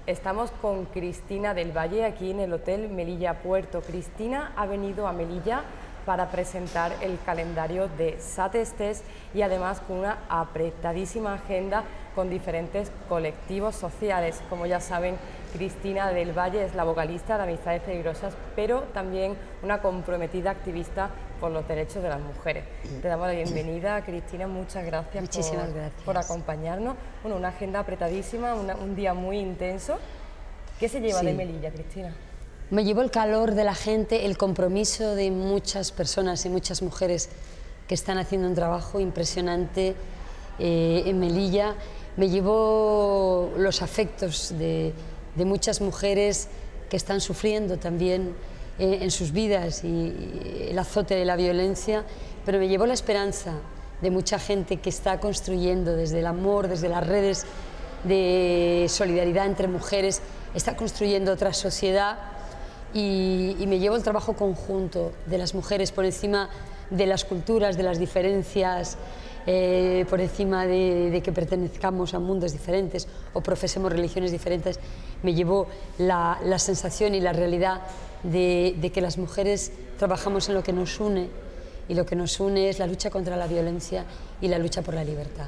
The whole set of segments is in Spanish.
Estamos con Cristina del Valle aquí en el Hotel Melilla Puerto. Cristina ha venido a Melilla para presentar el calendario de Satestés y además con una apretadísima agenda con diferentes colectivos sociales. Como ya saben, Cristina del Valle es la vocalista de Amistades Peligrosas, pero también una comprometida activista por los derechos de las mujeres. Te damos la bienvenida, Cristina, muchas gracias, por acompañarnos. Bueno, una agenda apretadísima, un día muy intenso. ¿Qué se lleva de Melilla, Cristina? Me llevó el calor de la gente, el compromiso de muchas personas y muchas mujeres que están haciendo un trabajo impresionante en Melilla. Me llevó los afectos de muchas mujeres que están sufriendo también en sus vidas y el azote de la violencia, pero me llevó la esperanza de mucha gente que está construyendo desde el amor, desde las redes de solidaridad entre mujeres, está construyendo otra sociedad. Y me llevo el trabajo conjunto de las mujeres por encima de las culturas, de las diferencias, por encima de que pertenezcamos a mundos diferentes o profesemos religiones diferentes. Me llevo la sensación y la realidad de que las mujeres trabajamos en lo que nos une, y lo que nos une es la lucha contra la violencia y la lucha por la libertad.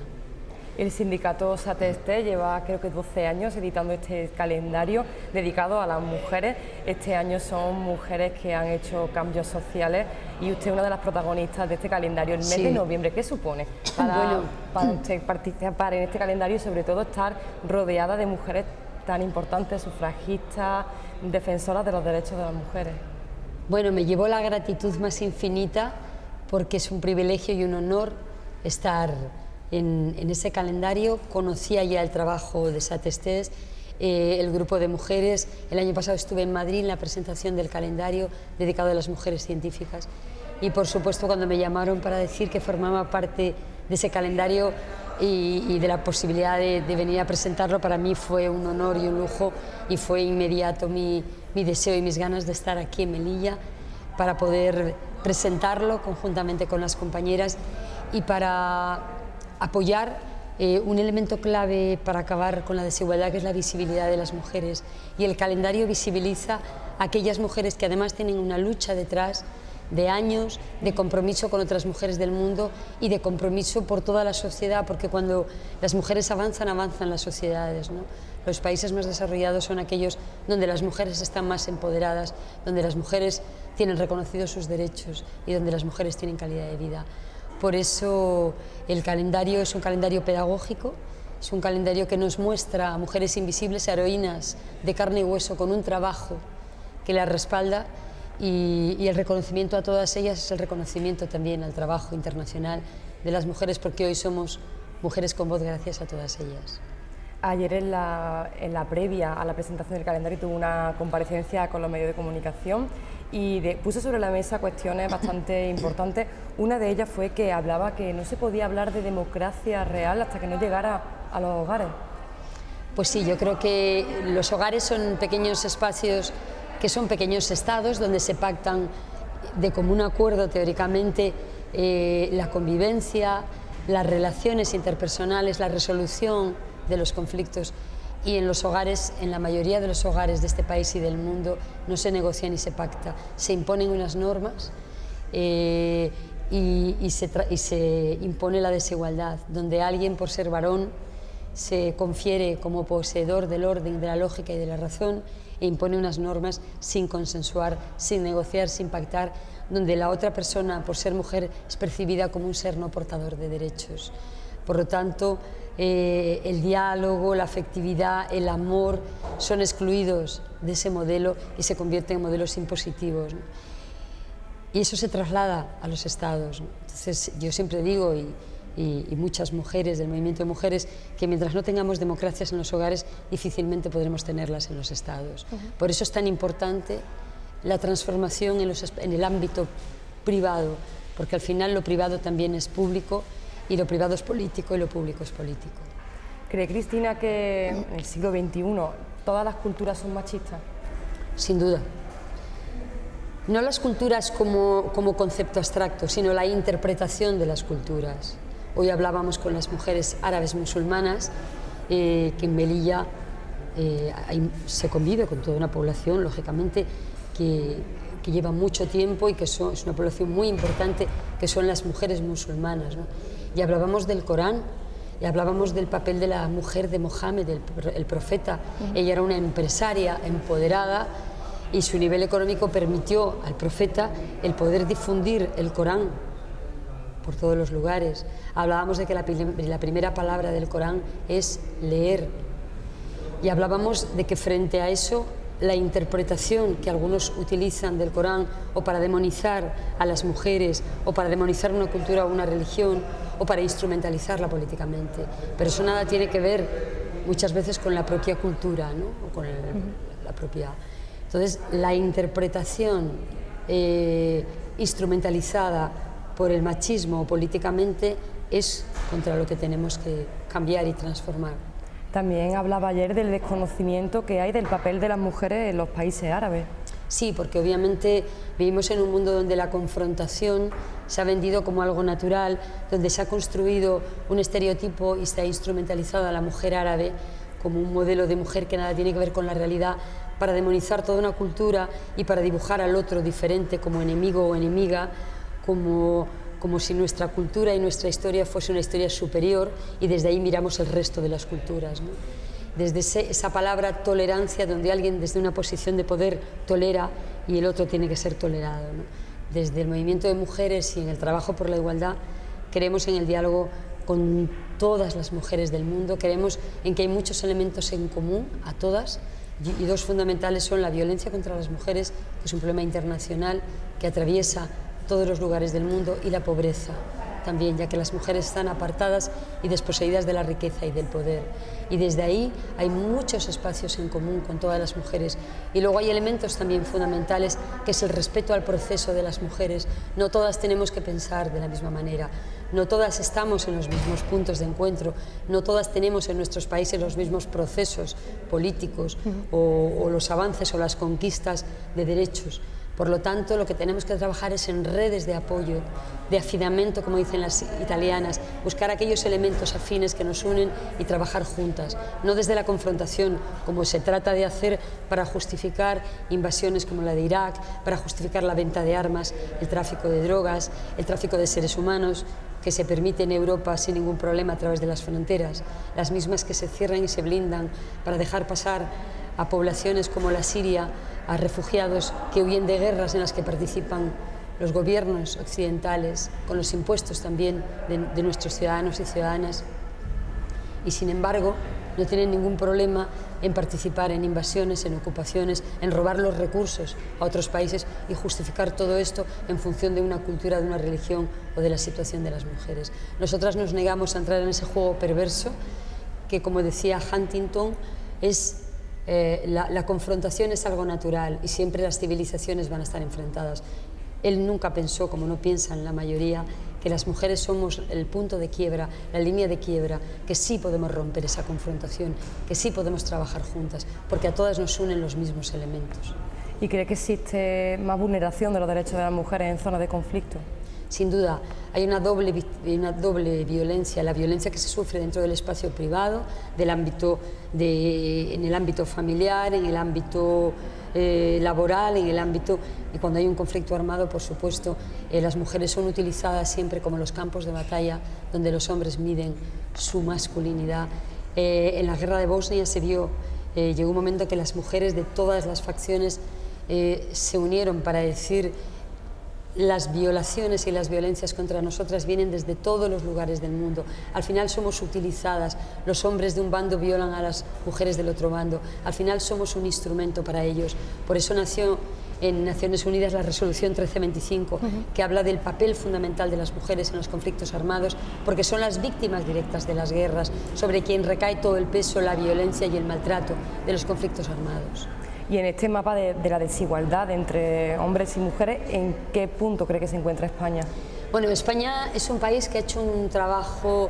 El sindicato Satestés lleva creo que 12 años editando este calendario dedicado a las mujeres. Este año son mujeres que han hecho cambios sociales y usted es una de las protagonistas de este calendario. El mes de noviembre, ¿qué supone para usted participar en este calendario y sobre todo estar rodeada de mujeres tan importantes, sufragistas, defensoras de los derechos de las mujeres? Bueno, me llevó la gratitud más infinita porque es un privilegio y un honor estar en ese calendario. Conocía ya el trabajo de Satestés, el grupo de mujeres. El año pasado estuve en Madrid en la presentación del calendario dedicado a las mujeres científicas y por supuesto cuando me llamaron para decir que formaba parte de ese calendario y de la posibilidad de venir a presentarlo, para mí fue un honor y un lujo y fue inmediato mi deseo y mis ganas de estar aquí en Melilla para poder presentarlo conjuntamente con las compañeras y para apoyar un elemento clave para acabar con la desigualdad, que es la visibilidad de las mujeres. Y el calendario visibiliza a aquellas mujeres que además tienen una lucha detrás de años, de compromiso con otras mujeres del mundo y de compromiso por toda la sociedad, porque cuando las mujeres avanzan, avanzan las sociedades, ¿no? Los países más desarrollados son aquellos donde las mujeres están más empoderadas, donde las mujeres tienen reconocidos sus derechos y donde las mujeres tienen calidad de vida. Por eso el calendario es un calendario pedagógico, es un calendario que nos muestra a mujeres invisibles, a heroínas de carne y hueso con un trabajo que las respalda y el reconocimiento a todas ellas es el reconocimiento también al trabajo internacional de las mujeres, porque hoy somos mujeres con voz gracias a todas ellas. Ayer en la previa a la presentación del calendario tuvo una comparecencia con los medios de comunicación y puso sobre la mesa cuestiones bastante importantes. Una de ellas fue que hablaba que no se podía hablar de democracia real hasta que no llegara a los hogares. Pues sí, yo creo que los hogares son pequeños espacios que son pequeños estados donde se pactan de común acuerdo teóricamente la convivencia, las relaciones interpersonales, la resolución de los conflictos. Y en los hogares, en la mayoría de los hogares de este país y del mundo, no se negocia ni se pacta, se imponen unas normas y se impone la desigualdad, donde alguien por ser varón se confiere como poseedor del orden, de la lógica y de la razón e impone unas normas sin consensuar, sin negociar, sin pactar, donde la otra persona por ser mujer es percibida como un ser no portador de derechos. Por lo tanto, el diálogo, la afectividad, el amor son excluidos de ese modelo y se convierten en modelos impositivos, ¿no? Y eso se traslada a los estados, ¿no? Entonces yo siempre digo, y muchas mujeres del movimiento de mujeres, que mientras no tengamos democracias en los hogares difícilmente podremos tenerlas en los estados. Por eso es tan importante la transformación en el ámbito privado, porque al final lo privado también es público y lo privado es político y lo público es político. ¿Cree Cristina que en el siglo XXI todas las culturas son machistas? Sin duda. No las culturas como concepto abstracto, sino la interpretación de las culturas. Hoy hablábamos con las mujeres árabes musulmanas que en Melilla se convive con toda una población, lógicamente, que lleva mucho tiempo y que es una población muy importante, que son las mujeres musulmanas, ¿no? Y hablábamos del Corán, y hablábamos del papel de la mujer de Mohammed, el profeta. Ella era una empresaria empoderada y su nivel económico permitió al profeta el poder difundir el Corán por todos los lugares. Hablábamos de que la primera palabra del Corán es leer. Y hablábamos de que frente a eso, la interpretación que algunos utilizan del Corán o para demonizar a las mujeres o para demonizar una cultura o una religión o para instrumentalizarla políticamente. Pero eso nada tiene que ver muchas veces con la propia cultura, ¿no? O con la propia... Entonces, la interpretación instrumentalizada por el machismo políticamente es contra lo que tenemos que cambiar y transformar. También hablaba ayer del desconocimiento que hay del papel de las mujeres en los países árabes. Sí, porque obviamente vivimos en un mundo donde la confrontación se ha vendido como algo natural, donde se ha construido un estereotipo y se ha instrumentalizado a la mujer árabe como un modelo de mujer que nada tiene que ver con la realidad, para demonizar toda una cultura y para dibujar al otro diferente como enemigo o enemiga, como si nuestra cultura y nuestra historia fuese una historia superior y desde ahí miramos el resto de las culturas, ¿no? Desde esa palabra tolerancia, donde alguien desde una posición de poder tolera y el otro tiene que ser tolerado, ¿no? Desde el movimiento de mujeres y en el trabajo por la igualdad, creemos en el diálogo con todas las mujeres del mundo, creemos en que hay muchos elementos en común a todas, y dos fundamentales son la violencia contra las mujeres, que es un problema internacional que atraviesa todos los lugares del mundo, y la pobreza también, ya que las mujeres están apartadas y desposeídas de la riqueza y del poder. Y desde ahí hay muchos espacios en común con todas las mujeres. Y luego hay elementos también fundamentales, que es el respeto al proceso de las mujeres. No todas tenemos que pensar de la misma manera, no todas estamos en los mismos puntos de encuentro, no todas tenemos en nuestros países los mismos procesos políticos o los avances o las conquistas de derechos. Por lo tanto, lo que tenemos que trabajar es en redes de apoyo, de afinamiento, como dicen las italianas, buscar aquellos elementos afines que nos unen y trabajar juntas, no desde la confrontación, como se trata de hacer para justificar invasiones como la de Irak, para justificar la venta de armas, el tráfico de drogas, el tráfico de seres humanos, que se permite en Europa sin ningún problema a través de las fronteras, las mismas que se cierran y se blindan para dejar pasar a poblaciones como la Siria, a refugiados que huyen de guerras en las que participan los gobiernos occidentales, con los impuestos también de nuestros ciudadanos y ciudadanas, y sin embargo no tienen ningún problema en participar en invasiones, en ocupaciones, en robar los recursos a otros países y justificar todo esto en función de una cultura, de una religión o de la situación de las mujeres. Nosotras nos negamos a entrar en ese juego perverso que, como decía Huntington, es la confrontación es algo natural y siempre las civilizaciones van a estar enfrentadas. Él nunca pensó, como no piensan la mayoría, que las mujeres somos el punto de quiebra, la línea de quiebra, que sí podemos romper esa confrontación, que sí podemos trabajar juntas, porque a todas nos unen los mismos elementos. ¿Y cree que existe más vulneración de los derechos de las mujeres en zonas de conflicto? Sin duda, hay una doble violencia, la violencia que se sufre dentro del espacio privado, en el ámbito familiar, en el ámbito laboral, en el ámbito... Y cuando hay un conflicto armado, por supuesto, las mujeres son utilizadas siempre como los campos de batalla donde los hombres miden su masculinidad. En la guerra de Bosnia se vio, llegó un momento que las mujeres de todas las facciones se unieron para decir: las violaciones y las violencias contra nosotras vienen desde todos los lugares del mundo. Al final somos utilizadas, los hombres de un bando violan a las mujeres del otro bando, al final somos un instrumento para ellos. Por eso nació en Naciones Unidas la resolución 1325, que habla del papel fundamental de las mujeres en los conflictos armados, porque son las víctimas directas de las guerras, sobre quien recae todo el peso, la violencia y el maltrato de los conflictos armados. Y en este mapa de la desigualdad entre hombres y mujeres, ¿en qué punto cree que se encuentra España? Bueno, España es un país que ha hecho un trabajo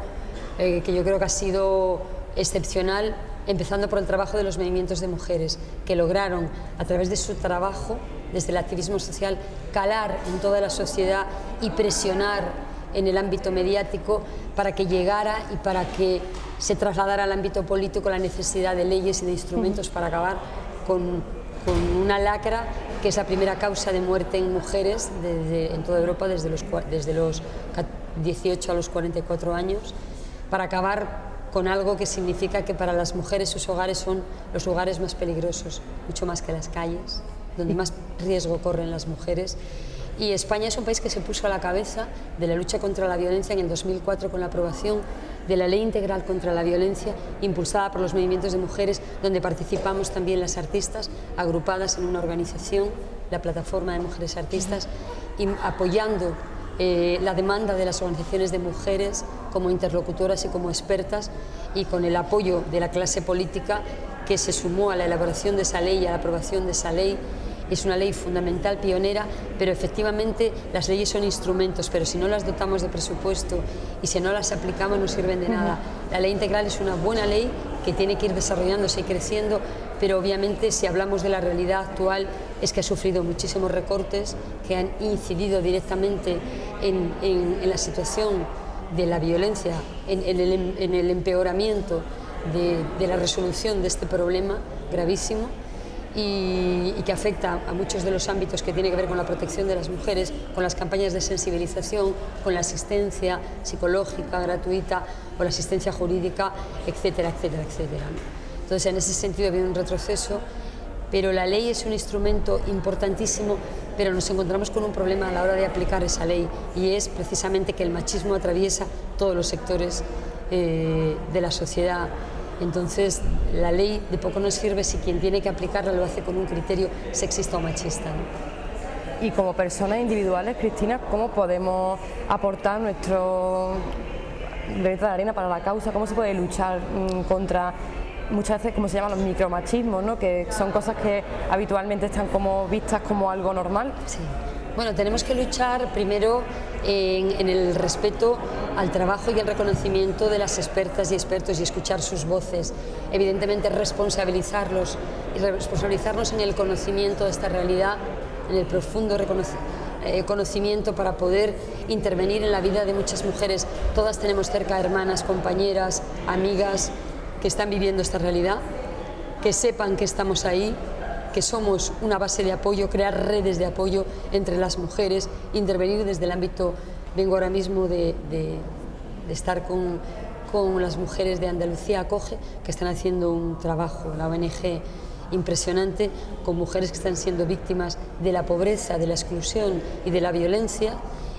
que yo creo que ha sido excepcional, empezando por el trabajo de los movimientos de mujeres, que lograron, a través de su trabajo, desde el activismo social, calar en toda la sociedad y presionar en el ámbito mediático para que llegara y para que se trasladara al ámbito político la necesidad de leyes y de instrumentos para acabar con una lacra que es la primera causa de muerte en mujeres en toda Europa desde los 18 a los 44 años, para acabar con algo que significa que para las mujeres sus hogares son los lugares más peligrosos, mucho más que las calles, donde más riesgo corren las mujeres. Y España es un país que se puso a la cabeza de la lucha contra la violencia en el 2004 con la aprobación de la Ley Integral contra la Violencia, impulsada por los movimientos de mujeres, donde participamos también las artistas agrupadas en una organización, la Plataforma de Mujeres Artistas, y apoyando la demanda de las organizaciones de mujeres como interlocutoras y como expertas, y con el apoyo de la clase política que se sumó a la elaboración de esa ley y a la aprobación de esa ley. Es una ley fundamental, pionera, pero efectivamente las leyes son instrumentos, pero si no las dotamos de presupuesto y si no las aplicamos no sirven de nada. La ley integral es una buena ley que tiene que ir desarrollándose y creciendo, pero obviamente si hablamos de la realidad actual es que ha sufrido muchísimos recortes que han incidido directamente en la situación de la violencia, en el empeoramiento de la resolución de este problema gravísimo, y que afecta a muchos de los ámbitos que tiene que ver con la protección de las mujeres, con las campañas de sensibilización, con la asistencia psicológica gratuita o la asistencia jurídica, etcétera, etcétera, etcétera. Entonces, en ese sentido ha habido un retroceso, pero la ley es un instrumento importantísimo, pero nos encontramos con un problema a la hora de aplicar esa ley, y es precisamente que el machismo atraviesa todos los sectores de la sociedad. Entonces, la ley de poco nos sirve si quien tiene que aplicarla lo hace con un criterio sexista o machista, ¿no? Y como personas individuales, Cristina, ¿cómo podemos aportar nuestro granito de arena para la causa? ¿Cómo se puede luchar contra, muchas veces, como se llaman, los micromachismos, ¿no? Que son cosas que habitualmente están como vistas como algo normal? Sí. Bueno, tenemos que luchar primero en el respeto al trabajo y el reconocimiento de las expertas y expertos y escuchar sus voces. Evidentemente responsabilizarlos y responsabilizarnos en el conocimiento de esta realidad, en el profundo conocimiento para poder intervenir en la vida de muchas mujeres. Todas tenemos cerca hermanas, compañeras, amigas que están viviendo esta realidad, que sepan que estamos ahí, que somos una base de apoyo, crear redes de apoyo entre las mujeres, intervenir desde el ámbito, vengo ahora mismo de estar con las mujeres de Andalucía Acoge, que están haciendo un trabajo, la ONG impresionante, con mujeres que están siendo víctimas de la pobreza, de la exclusión y de la violencia,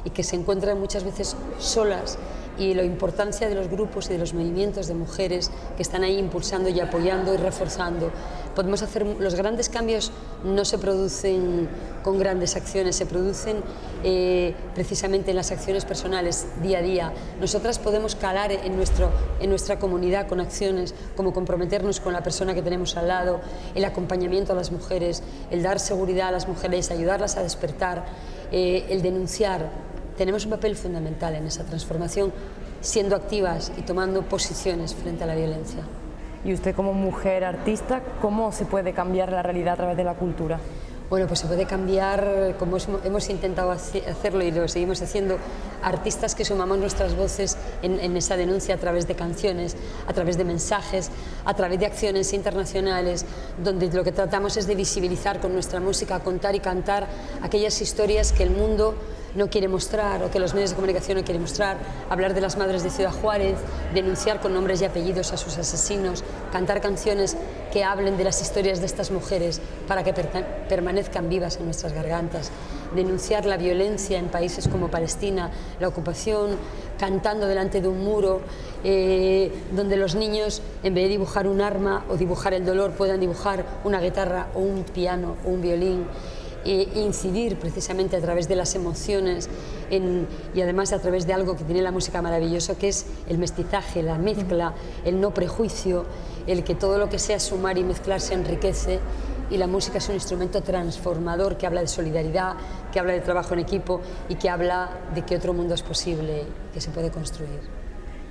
y que se encuentran muchas veces solas, y la importancia de los grupos y de los movimientos de mujeres que están ahí impulsando y apoyando y reforzando. Podemos hacer, los grandes cambios no se producen con grandes acciones, se producen precisamente en las acciones personales, día a día. Nosotras podemos calar en nuestra comunidad con acciones como comprometernos con la persona que tenemos al lado, el acompañamiento a las mujeres, el dar seguridad a las mujeres, ayudarlas a despertar, el denunciar. Tenemos un papel fundamental en esa transformación, siendo activas y tomando posiciones frente a la violencia. Y usted, como mujer artista, ¿cómo se puede cambiar la realidad a través de la cultura? Bueno, pues se puede cambiar, como hemos intentado hacerlo y lo seguimos haciendo, artistas que sumamos nuestras voces en esa denuncia a través de canciones, a través de mensajes, a través de acciones internacionales, donde lo que tratamos es de visibilizar con nuestra música, contar y cantar aquellas historias que el mundo no quiere mostrar o que los medios de comunicación no quieren mostrar, hablar de las madres de Ciudad Juárez, denunciar con nombres y apellidos a sus asesinos, cantar canciones que hablen de las historias de estas mujeres para que permanezcan vivas en nuestras gargantas, denunciar la violencia en países como Palestina, la ocupación, cantando delante de un muro, donde los niños, en vez de dibujar un arma o dibujar el dolor, puedan dibujar una guitarra o un piano o un violín. Incidir precisamente a través de las emociones y además a través de algo que tiene la música maravilloso, que es el mestizaje, la mezcla, el no prejuicio, el que todo lo que sea sumar y mezclar se enriquece, y la música es un instrumento transformador que habla de solidaridad, que habla de trabajo en equipo y que habla de que otro mundo es posible, que se puede construir.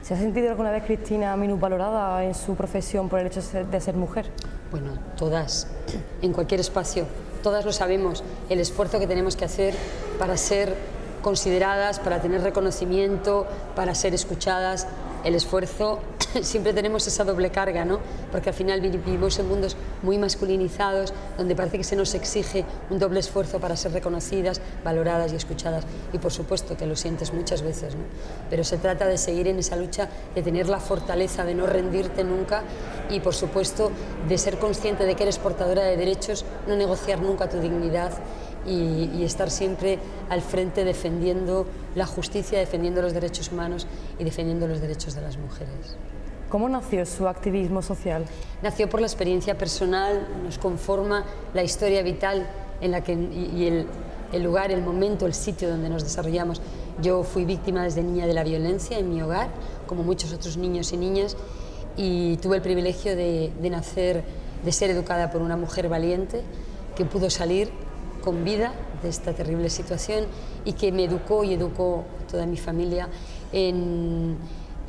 ¿Se ha sentido alguna vez, Cristina, minusvalorada en su profesión por el hecho de ser mujer? Bueno, todas, en cualquier espacio. Todas lo sabemos, el esfuerzo que tenemos que hacer para ser consideradas, para tener reconocimiento, para ser escuchadas, el esfuerzo siempre tenemos esa doble carga, ¿no? Porque al final vivimos en mundos muy masculinizados, donde parece que se nos exige un doble esfuerzo para ser reconocidas, valoradas y escuchadas. Y por supuesto que lo sientes muchas veces, ¿no? Pero se trata de seguir en esa lucha, de tener la fortaleza de no rendirte nunca y por supuesto de ser consciente de que eres portadora de derechos, no negociar nunca tu dignidad y estar siempre al frente defendiendo la justicia, defendiendo los derechos humanos y defendiendo los derechos de las mujeres. ¿Cómo nació su activismo social? Nació por la experiencia personal, nos conforma la historia vital en la que, y el lugar, el momento, el sitio donde nos desarrollamos. Yo fui víctima desde niña de la violencia en mi hogar, como muchos otros niños y niñas, y tuve el privilegio de nacer, de ser educada por una mujer valiente que pudo salir con vida de esta terrible situación y que me educó y educó toda mi familia en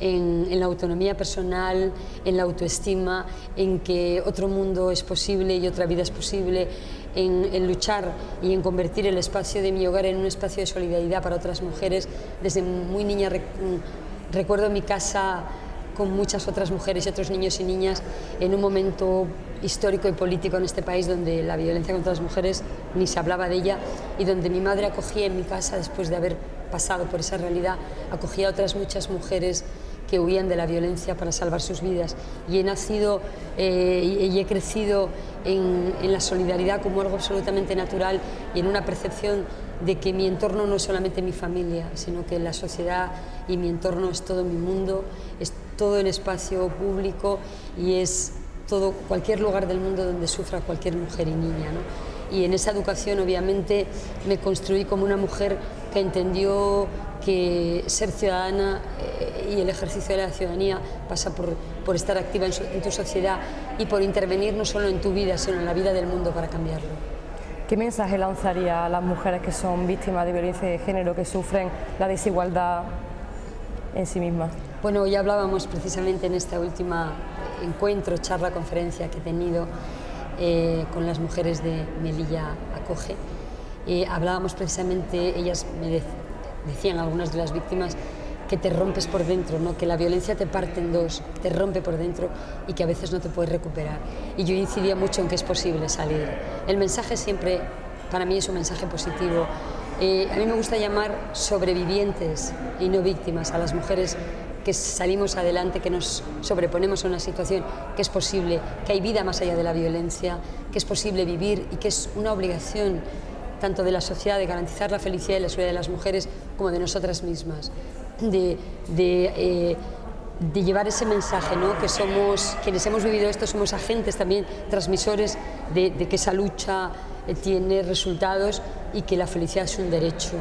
la autonomía personal, en la autoestima, en que otro mundo es posible y otra vida es posible, en luchar y en convertir el espacio de mi hogar en un espacio de solidaridad para otras mujeres. Desde muy niña recuerdo mi casa con muchas otras mujeres y otros niños y niñas en un momento histórico y político en este país donde la violencia contra las mujeres ni se hablaba de ella y donde mi madre acogía en mi casa, después de haber pasado por esa realidad, acogía a otras muchas mujeres que huían de la violencia para salvar sus vidas. Y he nacido y he crecido en la solidaridad como algo absolutamente natural y en una percepción de que mi entorno no es solamente mi familia, sino que la sociedad y mi entorno es todo mi mundo, es todo el espacio público y es todo, cualquier lugar del mundo donde sufra cualquier mujer y niña, ¿no? Y en esa educación obviamente me construí como una mujer que entendió que ser ciudadana y el ejercicio de la ciudadanía pasa por estar activa en tu sociedad y por intervenir no solo en tu vida, sino en la vida del mundo para cambiarlo. ¿Qué mensaje lanzaría a las mujeres que son víctimas de violencia de género, que sufren la desigualdad en sí mismas? Bueno, ya hablábamos precisamente en esta última encuentro, charla, conferencia que he tenido con las mujeres de Melilla Acoge. Hablábamos precisamente, ellas me decían, algunas de las víctimas, que te rompes por dentro, ¿no? Que la violencia te parte en dos, te rompe por dentro y que a veces no te puedes recuperar. Y yo incidía mucho en que es posible salir. El mensaje siempre, para mí, es un mensaje positivo. A mí me gusta llamar sobrevivientes y no víctimas a las mujeres que salimos adelante, que nos sobreponemos a una situación, que es posible, que hay vida más allá de la violencia, que es posible vivir y que es una obligación tanto de la sociedad de garantizar la felicidad y la seguridad de las mujeres como de nosotras mismas. De llevar ese mensaje, ¿no? Que somos, quienes hemos vivido esto, somos agentes también, transmisores de que esa lucha tiene resultados y que la felicidad es un derecho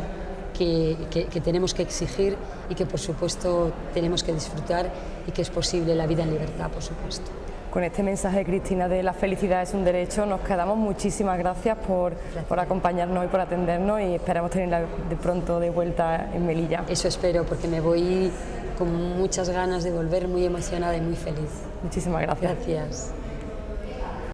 que tenemos que exigir y que por supuesto tenemos que disfrutar y que es posible la vida en libertad, por supuesto. Con este mensaje, Cristina, de la felicidad es un derecho, nos quedamos. Muchísimas gracias por acompañarnos y por atendernos y esperamos tenerla de pronto de vuelta en Melilla. Eso espero, porque me voy con muchas ganas de volver, muy emocionada y muy feliz. Muchísimas gracias. Gracias.